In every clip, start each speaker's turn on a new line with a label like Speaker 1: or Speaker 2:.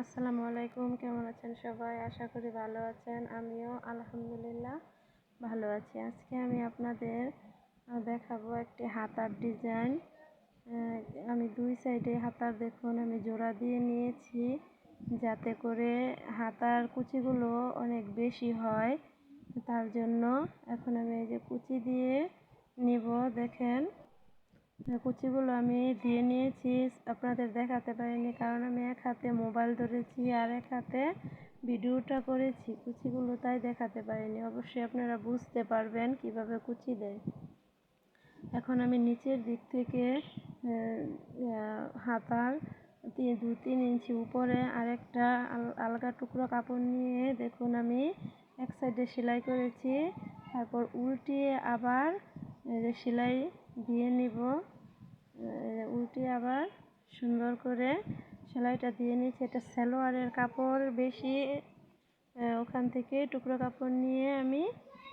Speaker 1: আসসালামু আলাইকুম। কেমন আছেন সবাই? আশা করি ভালো আছেন। আমিও আলহামদুলিল্লাহ ভালো আছি। আজকে আমি আপনাদের দেখাবো একটি হাতার ডিজাইন। আমি দুই সাইডে হাতার দেখুন আমি জোড়া দিয়ে নিয়েছি, যাতে করে হাতার কুচিগুলো অনেক বেশি হয়। তার জন্য এখন আমি এই যে কুচি দিয়ে নিব। দেখেন, কুচিগুলো আমি দিয়ে নিয়েছি। আপনাদের দেখাতে পারিনি কারণ আমি এক হাতে মোবাইল ধরেছি আর এক হাতে ভিডিওটা করেছি, কুচিগুলো তাই দেখাতে পারিনি। অবশ্যই আপনারা বুঝতে পারবেন কিভাবে কুচি দেয়। এখন আমি নিচের দিক থেকে হাতার 2-3 ইঞ্চি উপরে আরেকটা আলগা টুকরো কাপড় নিয়ে দেখুন আমি এক সাইডে সেলাই করেছি। তারপর উল্টিয়ে আবার সেলাই দিয়ে নিব। উল্টিয়ে আবার সুন্দর করে সেলাইটা দিয়ে নিচ্ছি। এটা সালোয়ারের কাপড় বেশি, ওখান থেকে টুকরো কাপড় নিয়ে আমি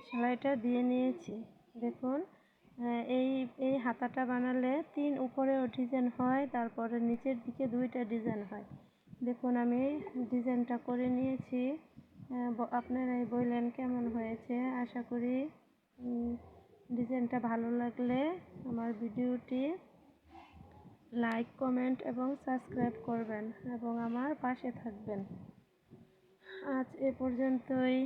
Speaker 1: সেলাইটা দিয়ে নিয়েছি। দেখুন, এই এই হাতাটা বানালে 3 উপরেও ডিজাইন হয়, তারপরে নিচের দিকে 2টা ডিজাইন হয়। দেখুন আমি ডিজাইনটা করে নিয়েছি। আপনারাই বললেন কেমন হয়েছে। আশা করি ডিজাইনটা ভালো লাগলে আমার ভিডিওটি লাইক, কমেন্ট এবং সাবস্ক্রাইব করবেন এবং আমার পাশে থাকবেন। আজ এ পর্যন্তই।